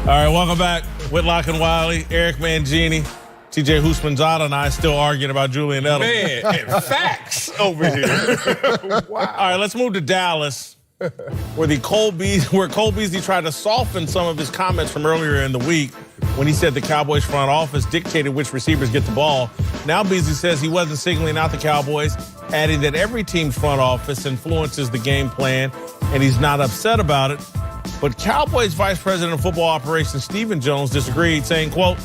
All right, welcome back. Whitlock and Wiley, Eric Mangini, TJ Husmanzada, and I still arguing about Julian Edelman. Man, and facts over here. Wow. All right, let's move to Dallas, where Cole Beasley tried to soften some of his comments from earlier in the week when he said the Cowboys front office dictated which receivers get the ball. Now Beasley says he wasn't singling out the Cowboys, adding that every team's front office influences the game plan, and he's not upset about it. But Cowboys Vice President of Football Operations Stephen Jones disagreed, saying, quote,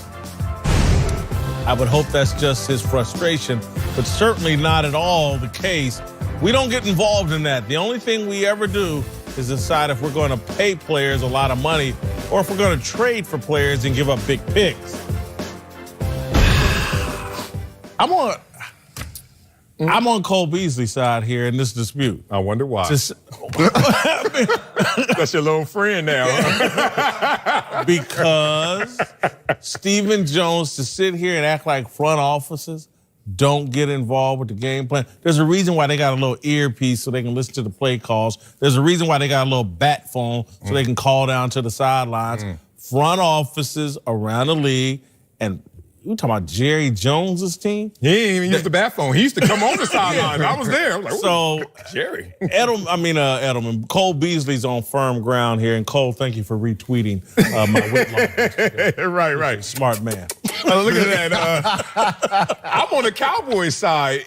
"I would hope that's just his frustration, but certainly not at all the case. We don't get involved in that. The only thing we ever do is decide if we're going to pay players a lot of money or if we're going to trade for players and give up big picks." I'm on Cole Beasley's side here in this dispute. I wonder why. That's your little friend now. Because Stephen Jones to sit here and act like front offices don't get involved with the game plan. There's a reason why they got a little earpiece so they can listen to the play calls. There's a reason why they got a little bat phone so they can call down to the sidelines. Front offices around the league, and you talking about Jerry Jones's team? He didn't even use the bat phone. He used to come on the sideline. I was there. I was like, so Jerry. Edelman. Cole Beasley's on firm ground here, and Cole, thank you for retweeting my Whitlock. Right. Smart man. Look at that. I'm on the Cowboys side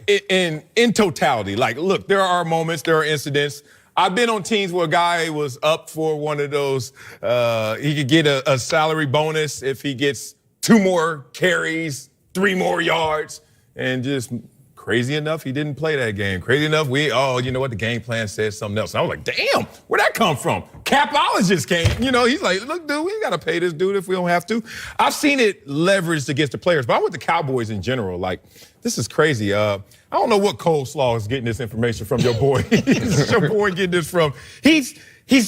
in totality. Like, look, there are moments, there are incidents. I've been on teams where a guy was up for one of those. He could get a salary bonus if he gets 2 more carries, 3 more yards, and just crazy enough, he didn't play that game. Crazy enough, you know what, the game plan said something else. And I was like, damn, where'd that come from? Capologist came, he's like, look, dude, we ain't gotta pay this dude if we don't have to. I've seen it leveraged against the players, but I'm with the Cowboys in general. Like, this is crazy. I don't know what coleslaw is getting this information from your boy. Your boy getting this from. He's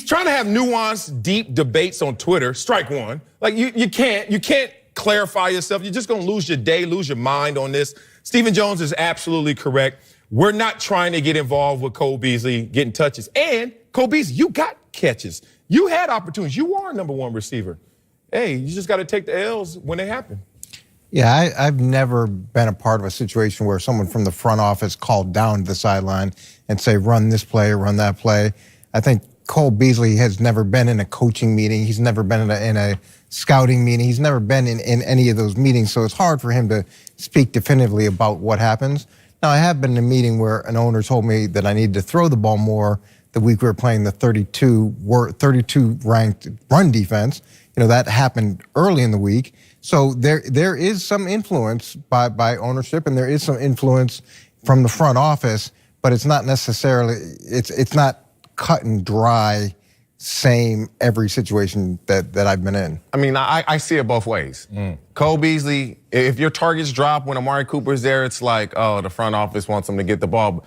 trying to have nuanced, deep debates on Twitter. Strike one. Like, you can't clarify yourself. You're just going to lose your day, lose your mind on this. Stephen Jones is absolutely correct. We're not trying to get involved with Cole Beasley getting touches. And Cole Beasley, you got catches. You had opportunities. You are a #1 receiver. Hey, you just got to take the L's when they happen. Yeah, I've never been a part of a situation where someone from the front office called down to the sideline and say, run this play, run that play. I think Cole Beasley has never been in a coaching meeting. He's never been in a scouting meeting. He's never been in any of those meetings, so it's hard for him to speak definitively about what happens. Now, I have been in a meeting where an owner told me that I needed to throw the ball more the week we were playing the 32 ranked run defense. That happened early in the week. So there is some influence by ownership, and there is some influence from the front office, but it's not necessarily, it's not cut and dry, same every situation that I've been in. I mean, I see it both ways. Cole Beasley, if your targets drop when Amari Cooper's there, it's like, oh, the front office wants him to get the ball.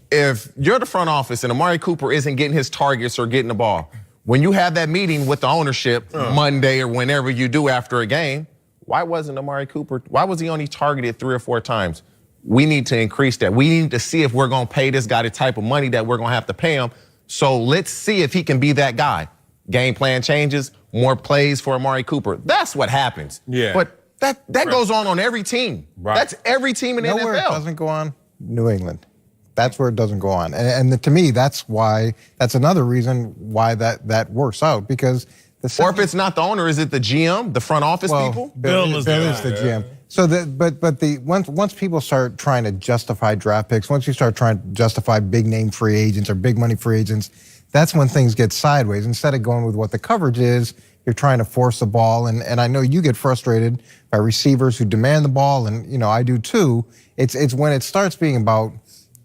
If you're the front office and Amari Cooper isn't getting his targets or getting the ball, when you have that meeting with the ownership Monday or whenever you do after a game, why wasn't Amari Cooper, why was he only targeted 3 or 4 times? We need to increase that. We need to see if we're going to pay this guy the type of money that we're going to have to pay him. So let's see if he can be that guy. Game plan changes, more plays for Amari Cooper. That's what happens. Yeah. But that goes on every team. Right. That's every team in the NFL. Where it doesn't go on? New England. That's where it doesn't go on. And to me, that's another reason why that works out, because or if it's not the owner, is it the GM, the front office people? Bill is the GM. So once people start trying to justify draft picks, once you start trying to justify big name free agents or big money free agents, that's when things get sideways. Instead of going with what the coverage is, you're trying to force the ball. And I know you get frustrated by receivers who demand the ball, and I do too. It's when it starts being about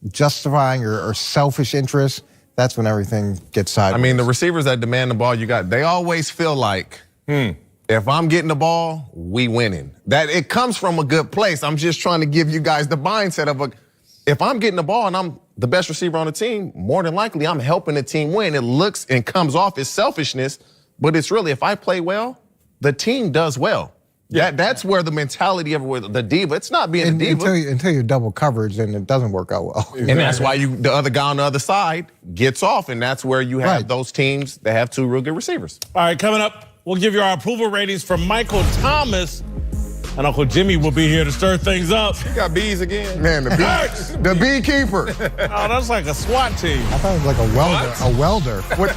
justifying or selfish interests, that's when everything gets sideways. I mean, the receivers that demand the ball, they always feel like, if I'm getting the ball, we winning. That it comes from a good place. I'm just trying to give you guys the mindset of if I'm getting the ball and I'm the best receiver on the team, more than likely I'm helping the team win. It looks and comes off as selfishness, but it's really, if I play well, the team does well. Yeah, that's where the mentality of the diva. It's not being a diva until you're double coverage, and it doesn't work out well. Exactly. And that's why the other guy on the other side gets off, and that's where you have those teams that have 2 real good receivers. All right, coming up, we'll give you our approval ratings for Michael Thomas. And Uncle Jimmy will be here to stir things up. You got bees again. Man, the beekeeper. Oh, that's like a SWAT team. I thought it was like a welder. A welder. What?